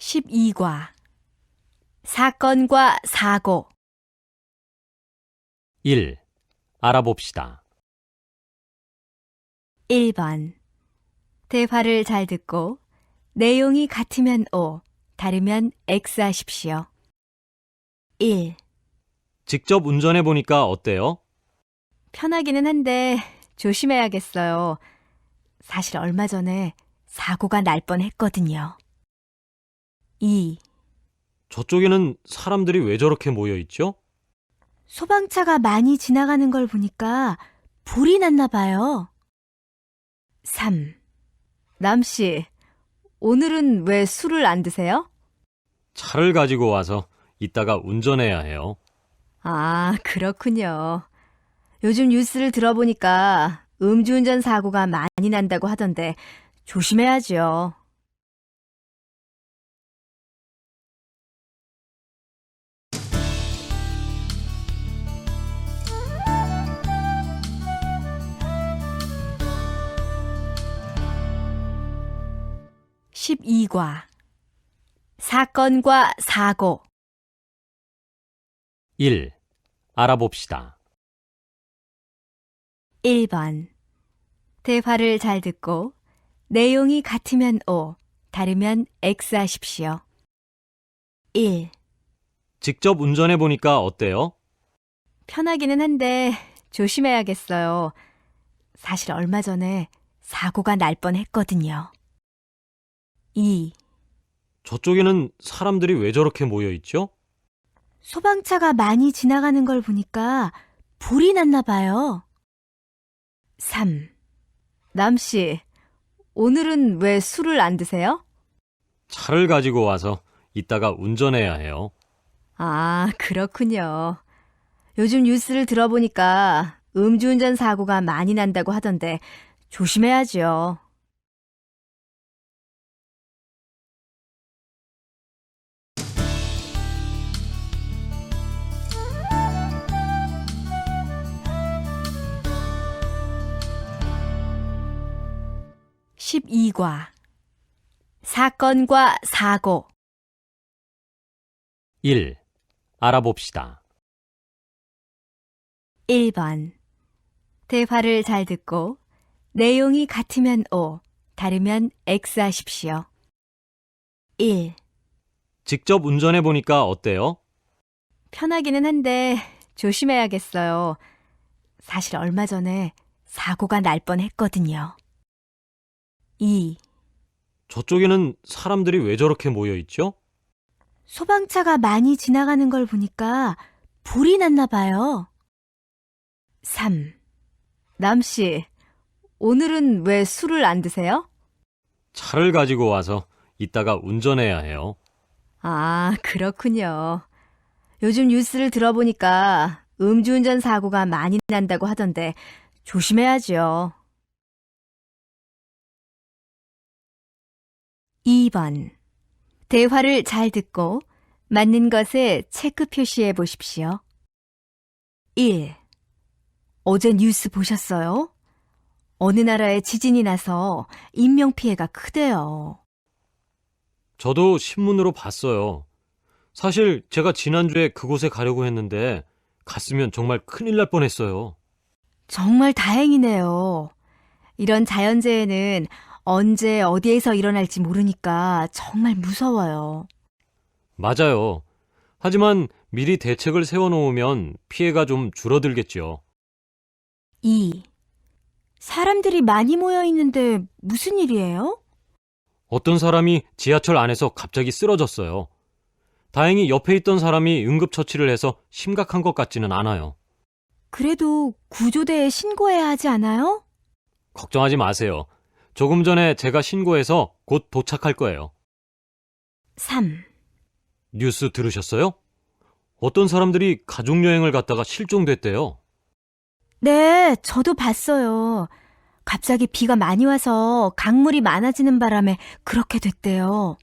12과 사건과 사고 1. 알아봅시다. 1번 대화를 잘 듣고 내용이 같으면 O, 다르면 X 하십시오. 1. 직접 운전해 보니까 어때요? 편하기는 한데 조심해야겠어요. 사실 얼마 전에 사고가 날 뻔했거든요. 2. 저쪽에는 사람들이 왜 저렇게 모여 있죠? 소방차가 많이 지나가는 걸 보니까 불이 났나 봐요. 3. 남씨, 오늘은 왜 술을 안 드세요? 차를 가지고 와서 이따가 운전해야 해요. 아, 그렇군요. 요즘 뉴스를 들어보니까 음주운전 사고가 많이 난다고 하던데 조심해야죠. (12과) 사건과 사고 1. 알아봅시다. 1번 대화를 잘 듣고 내용이 같으면 O, 다르면 X 하십시오. 1. 직접 운전해 보니까 어때요? 편하기는 한데 조심해야겠어요. 사실 얼마 전에 사고가 날 뻔했거든요. 2. 저쪽에는 사람들이 왜 저렇게 모여 있죠? 소방차가 많이 지나가는 걸 보니까 불이 났나 봐요. 3. 남씨, 오늘은 왜 술을 안 드세요? 차를 가지고 와서 이따가 운전해야 해요. 아, 그렇군요. 요즘 뉴스를 들어보니까 음주운전 사고가 많이 난다고 하던데 조심해야죠. (12과) 사건과 사고 1. 알아봅시다. 1번 대화를 잘 듣고 내용이 같으면 O, 다르면 X 하십시오. 1. 직접 운전해 보니까 어때요? 편하기는 한데 조심해야겠어요. 사실 얼마 전에 사고가 날 뻔했거든요. 2. 저쪽에는 사람들이 왜 저렇게 모여 있죠? 소방차가 많이 지나가는 걸 보니까 불이 났나 봐요. 3. 남씨, 오늘은 왜 술을 안 드세요? 차를 가지고 와서 이따가 운전해야 해요. 아, 그렇군요. 요즘 뉴스를 들어보니까 음주운전 사고가 많이 난다고 하던데 조심해야죠. 2번 대화를 잘 듣고 맞는 것에 체크 표시해 보십시오. 1. 어제 뉴스 보셨어요? 어느 나라에 지진이 나서 인명피해가 크대요. 저도 신문으로 봤어요. 사실 제가 지난주에 그곳에 가려고 했는데 갔으면 정말 큰일 날 뻔했어요. 정말 다행이네요. 이런 자연재해는 언제 어디에서 일어날지 모르니까 정말 무서워요. 맞아요. 하지만 미리 대책을 세워놓으면 피해가 좀 줄어들겠죠. 2. 사람들이 많이 모여 있는데 무슨 일이에요? 어떤 사람이 지하철 안에서 갑자기 쓰러졌어요. 다행히 옆에 있던 사람이 응급처치를 해서 심각한 것 같지는 않아요. 그래도 구조대에 신고해야 하지 않아요? 걱정하지 마세요. 조금 전에 제가 신고해서 곧 도착할 거예요. 3. 뉴스 들으셨어요? 어떤 사람들이 가족여행을 갔다가 실종됐대요. 네, 저도 봤어요. 갑자기 비가 많이 와서 강물이 많아지는 바람에 그렇게 됐대요.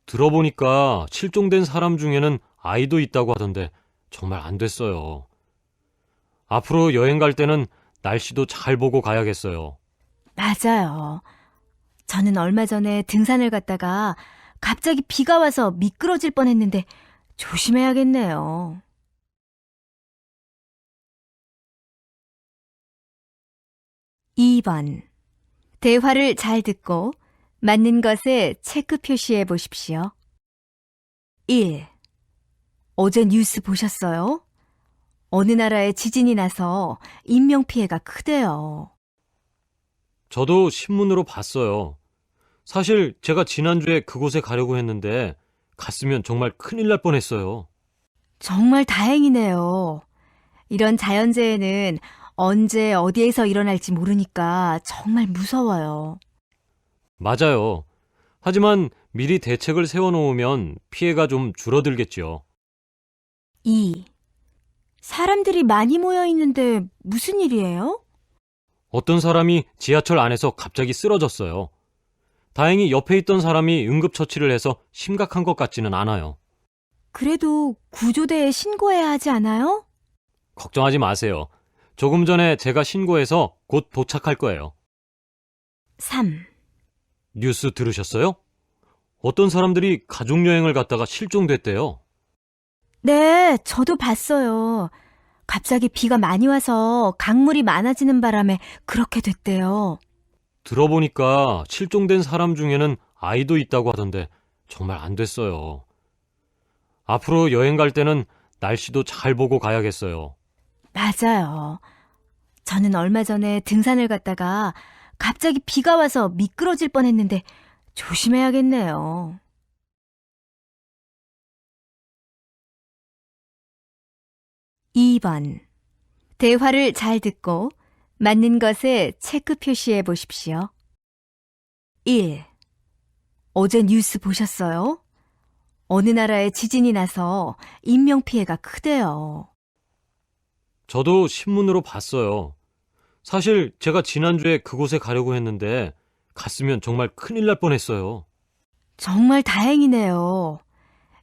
들어보니까 실종된 사람 중에는 아이도 있다고 하던데 정말 안 됐어요. 앞으로 여행 갈 때는 날씨도 잘 보고 가야겠어요. 맞아요. 저는 얼마 전에 등산을 갔다가 갑자기 비가 와서 미끄러질 뻔했는데 조심해야겠네요. 2번. 대화를 잘 듣고 맞는 것에 체크 표시해 보십시오. 1. 어제 뉴스 보셨어요? 어느 나라에 지진이 나서 인명피해가 크대요. 저도 신문으로 봤어요. 사실 제가 지난주에 그곳에 가려고 했는데 갔으면 정말 큰일 날 뻔했어요. 정말 다행이네요. 이런 자연재해는 언제 어디에서 일어날지 모르니까 정말 무서워요. 맞아요. 하지만 미리 대책을 세워놓으면 피해가 좀 줄어들겠죠. 2. 사람들이 많이 모여 있는데 무슨 일이에요? 어떤 사람이 지하철 안에서 갑자기 쓰러졌어요. 다행히 옆에 있던 사람이 응급처치를 해서 심각한 것 같지는 않아요. 그래도 구조대에 신고해야 하지 않아요? 걱정하지 마세요. 조금 전에 제가 신고해서 곧 도착할 거예요. 3. 뉴스 들으셨어요? 어떤 사람들이 가족여행을 갔다가 실종됐대요. 네, 저도 봤어요. 갑자기 비가 많이 와서 강물이 많아지는 바람에 그렇게 됐대요. 들어보니까 실종된 사람 중에는 아이도 있다고 하던데 정말 안 됐어요. 앞으로 여행 갈 때는 날씨도 잘 보고 가야겠어요. 맞아요. 저는 얼마 전에 등산을 갔다가 갑자기 비가 와서 미끄러질 뻔했는데 조심해야겠네요. 2번. 대화를 잘 듣고 맞는 것에 체크 표시해 보십시오. 1. 어제 뉴스 보셨어요? 어느 나라에 지진이 나서 인명피해가 크대요. 저도 신문으로 봤어요. 사실 제가 지난주에 그곳에 가려고 했는데 갔으면 정말 큰일 날 뻔했어요. 정말 다행이네요.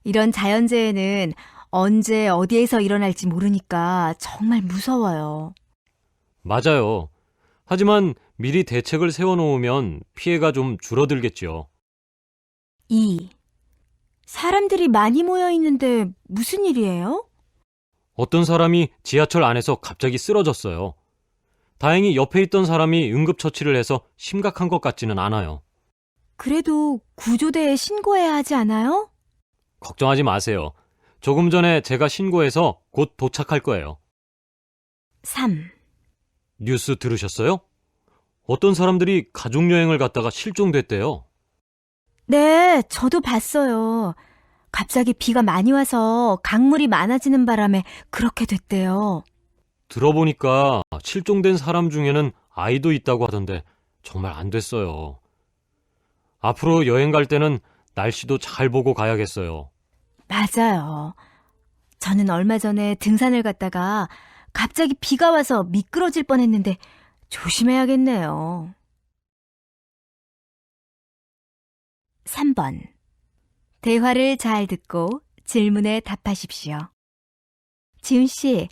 이런 자연재해는 언제 어디에서 일어날지 모르니까 정말 무서워요. 맞아요. 하지만 미리 대책을 세워놓으면 피해가 좀 줄어들겠죠. 2. 사람들이 많이 모여 있는데 무슨 일이에요? 어떤 사람이 지하철 안에서 갑자기 쓰러졌어요. 다행히 옆에 있던 사람이 응급처치를 해서 심각한 것 같지는 않아요. 그래도 구조대에 신고해야 하지 않아요? 걱정하지 마세요. 조금 전에 제가 신고해서 곧 도착할 거예요. 3. 뉴스 들으셨어요? 어떤 사람들이 가족여행을 갔다가 실종됐대요. 네, 저도 봤어요. 갑자기 비가 많이 와서 강물이 많아지는 바람에 그렇게 됐대요. 들어보니까 실종된 사람 중에는 아이도 있다고 하던데 정말 안 됐어요. 앞으로 여행 갈 때는 날씨도 잘 보고 가야겠어요. 맞아요. 저는 얼마 전에 등산을 갔다가 갑자기 비가 와서 미끄러질 뻔했는데 조심해야겠네요. 3번. 대화를 잘 듣고 질문에 답하십시오. 지훈 씨,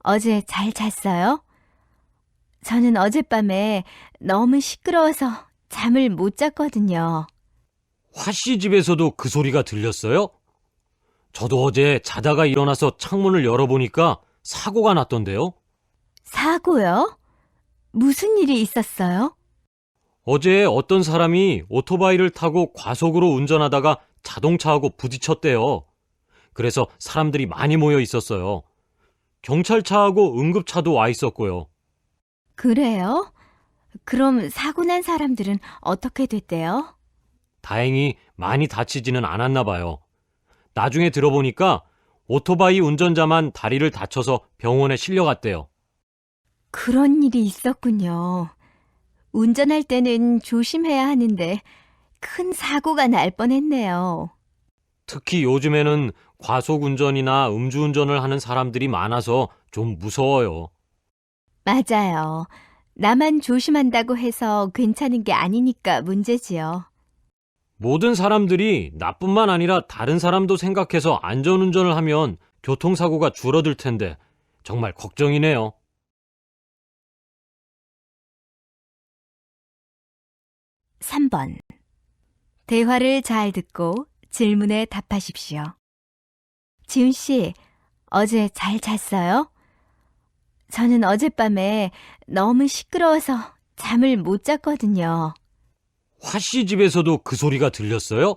어제 잘 잤어요? 저는 어젯밤에 너무 시끄러워서 잠을 못 잤거든요. 화씨 집에서도 그 소리가 들렸어요? 저도 어제 자다가 일어나서 창문을 열어보니까 사고가 났던데요. 사고요? 무슨 일이 있었어요? 어제 어떤 사람이 오토바이를 타고 과속으로 운전하다가 자동차하고 부딪혔대요. 그래서 사람들이 많이 모여 있었어요. 경찰차하고 응급차도 와 있었고요. 그래요? 그럼 사고 난 사람들은 어떻게 됐대요? 다행히 많이 다치지는 않았나 봐요. 나중에 들어보니까 오토바이 운전자만 다리를 다쳐서 병원에 실려갔대요. 그런 일이 있었군요. 운전할 때는 조심해야 하는데 큰 사고가 날 뻔했네요. 특히 요즘에는 과속 운전이나 음주운전을 하는 사람들이 많아서 좀 무서워요. 맞아요. 나만 조심한다고 해서 괜찮은 게 아니니까 문제지요. 모든 사람들이 나뿐만 아니라 다른 사람도 생각해서 안전운전을 하면 교통사고가 줄어들 텐데 정말 걱정이네요. 3번. 대화를 잘 듣고 질문에 답하십시오. 지훈 씨, 어제 잘 잤어요? 저는 어젯밤에 너무 시끄러워서 잠을 못 잤거든요. 화씨 집에서도 그 소리가 들렸어요?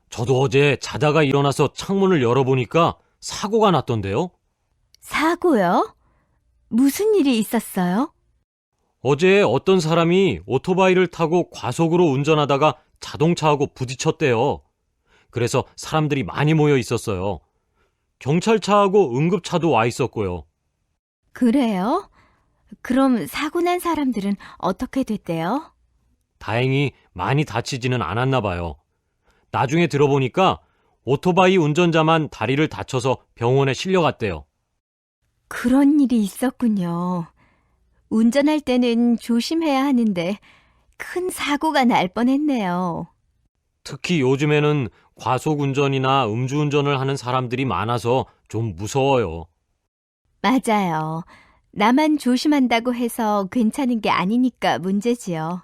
저도 어제 자다가 일어나서 창문을 열어보니까 사고가 났던데요. 사고요? 무슨 일이 있었어요? 어제 어떤 사람이 오토바이를 타고 과속으로 운전하다가 자동차하고 부딪혔대요. 그래서 사람들이 많이 모여 있었어요. 경찰차하고 응급차도 와 있었고요. 그래요? 그럼 사고 난 사람들은 어떻게 됐대요? 다행히 많이 다치지는 않았나 봐요. 나중에 들어보니까 오토바이 운전자만 다리를 다쳐서 병원에 실려갔대요. 그런 일이 있었군요. 운전할 때는 조심해야 하는데 큰 사고가 날 뻔했네요. 특히 요즘에는 과속 운전이나 음주운전을 하는 사람들이 많아서 좀 무서워요. 맞아요. 나만 조심한다고 해서 괜찮은 게 아니니까 문제지요.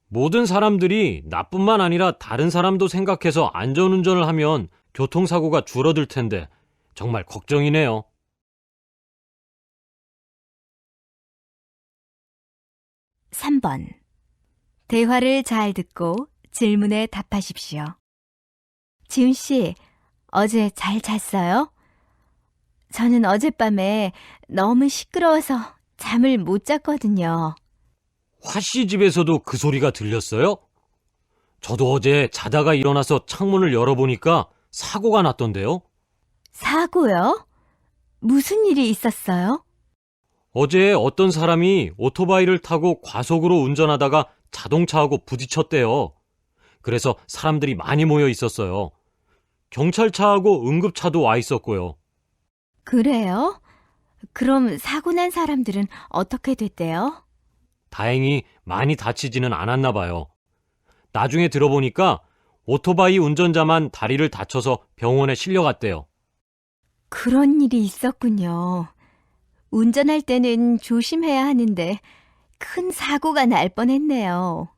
모든 사람들이 나뿐만 아니라 다른 사람도 생각해서 안전운전을 하면 교통사고가 줄어들 텐데 정말 걱정이네요. 3번. 대화를 잘 듣고 질문에 답하십시오. 지훈 씨, 어제 잘 잤어요? 저는 어젯밤에 너무 시끄러워서 잠을 못 잤거든요. 화씨 집에서도 그 소리가 들렸어요? 저도 어제 자다가 일어나서 창문을 열어보니까 사고가 났던데요. 사고요? 무슨 일이 있었어요? 어제 어떤 사람이 오토바이를 타고 과속으로 운전하다가 자동차하고 부딪혔대요. 그래서 사람들이 많이 모여 있었어요. 경찰차하고 응급차도 와 있었고요. 그래요? 그럼 사고 난 사람들은 어떻게 됐대요? 다행히 많이 다치지는 않았나 봐요. 나중에 들어보니까 오토바이 운전자만 다리를 다쳐서 병원에 실려갔대요. 그런 일이 있었군요. 운전할 때는 조심해야 하는데 큰 사고가 날 뻔했네요.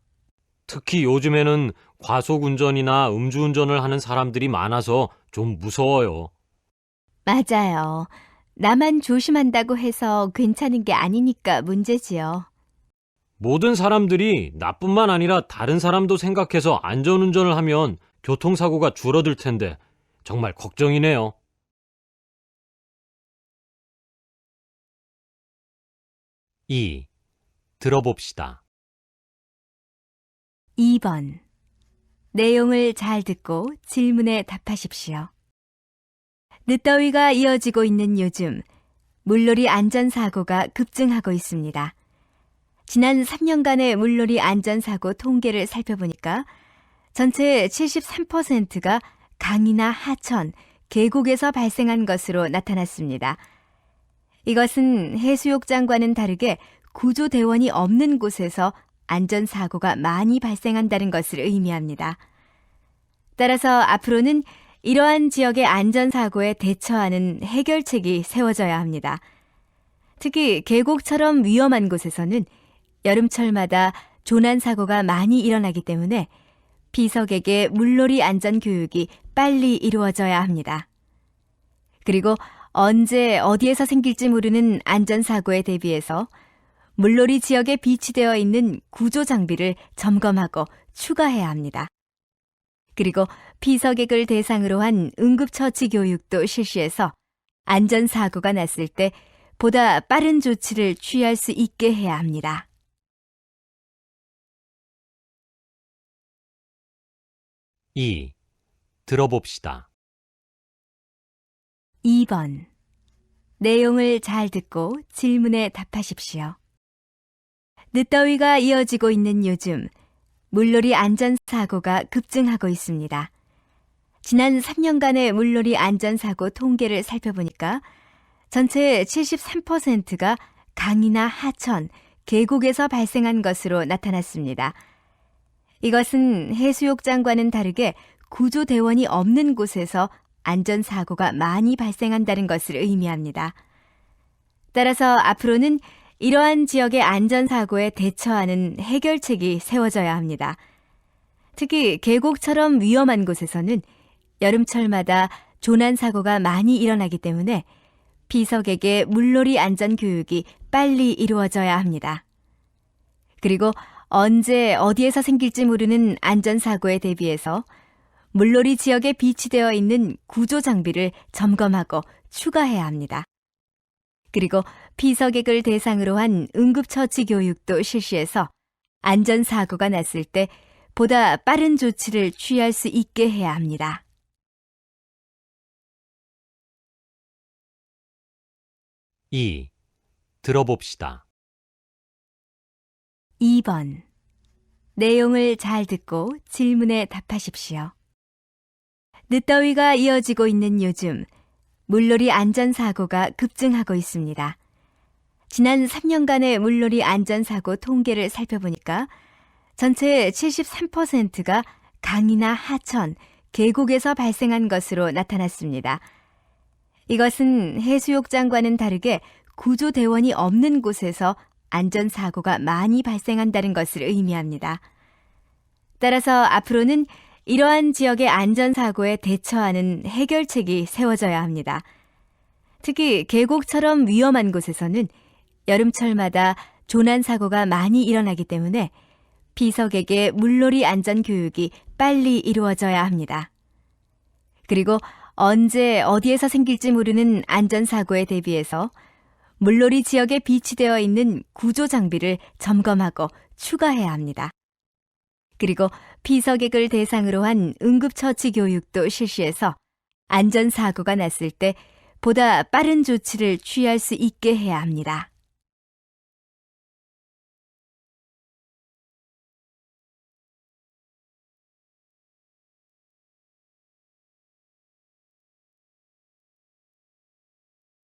특히 요즘에는 과속 운전이나 음주운전을 하는 사람들이 많아서 좀 무서워요. 맞아요. 나만 조심한다고 해서 괜찮은 게 아니니까 문제지요. 모든 사람들이 나뿐만 아니라 다른 사람도 생각해서 안전운전을 하면 교통사고가 줄어들 텐데 정말 걱정이네요. 2. 들어봅시다. 2번. 내용을 잘 듣고 질문에 답하십시오. 늦더위가 이어지고 있는 요즘, 물놀이 안전사고가 급증하고 있습니다. 지난 3년간의 물놀이 안전사고 통계를 살펴보니까 전체 73%가 강이나 하천, 계곡에서 발생한 것으로 나타났습니다. 이것은 해수욕장과는 다르게 구조대원이 없는 곳에서 안전사고가 많이 발생한다는 것을 의미합니다. 따라서 앞으로는 이러한 지역의 안전사고에 대처하는 해결책이 세워져야 합니다. 특히 계곡처럼 위험한 곳에서는 여름철마다 조난사고가 많이 일어나기 때문에 비석에게 물놀이 안전교육이 빨리 이루어져야 합니다. 그리고 언제 어디에서 생길지 모르는 안전사고에 대비해서 물놀이 지역에 비치되어 있는 구조장비를 점검하고 추가해야 합니다. 그리고 피서객을 대상으로 한 응급처치 교육도 실시해서 안전사고가 났을 때 보다 빠른 조치를 취할 수 있게 해야 합니다. 2. 들어봅시다. 2번. 내용을 잘 듣고 질문에 답하십시오. 늦더위가 이어지고 있는 요즘, 물놀이 안전사고가 급증하고 있습니다. 지난 3년간의 물놀이 안전사고 통계를 살펴보니까 전체 73%가 강이나 하천, 계곡에서 발생한 것으로 나타났습니다. 이것은 해수욕장과는 다르게 구조대원이 없는 곳에서 안전사고가 많이 발생한다는 것을 의미합니다. 따라서 앞으로는 이러한 지역의 안전사고에 대처하는 해결책이 세워져야 합니다. 특히 계곡처럼 위험한 곳에서는 여름철마다 조난 사고가 많이 일어나기 때문에 피서객의 물놀이 안전 교육이 빨리 이루어져야 합니다. 그리고 언제 어디에서 생길지 모르는 안전사고에 대비해서 물놀이 지역에 비치되어 있는 구조 장비를 점검하고 추가해야 합니다. 그리고 피서객을 대상으로 한 응급처치 교육도 실시해서 안전사고가 났을 때 보다 빠른 조치를 취할 수 있게 해야 합니다. 2. 들어봅시다. 2번. 내용을 잘 듣고 질문에 답하십시오. 늦더위가 이어지고 있는 요즘, 물놀이 안전사고가 급증하고 있습니다. 지난 3년간의 물놀이 안전사고 통계를 살펴보니까 전체의 73%가 강이나 하천, 계곡에서 발생한 것으로 나타났습니다. 이것은 해수욕장과는 다르게 구조대원이 없는 곳에서 안전사고가 많이 발생한다는 것을 의미합니다. 따라서 앞으로는 이러한 지역의 안전사고에 대처하는 해결책이 세워져야 합니다. 특히 계곡처럼 위험한 곳에서는 여름철마다 조난사고가 많이 일어나기 때문에 피서객의 물놀이 안전교육이 빨리 이루어져야 합니다. 그리고 언제 어디에서 생길지 모르는 안전사고에 대비해서 물놀이 지역에 비치되어 있는 구조 장비를 점검하고 추가해야 합니다. 그리고 피서객을 대상으로 한 응급처치 교육도 실시해서 안전사고가 났을 때 보다 빠른 조치를 취할 수 있게 해야 합니다.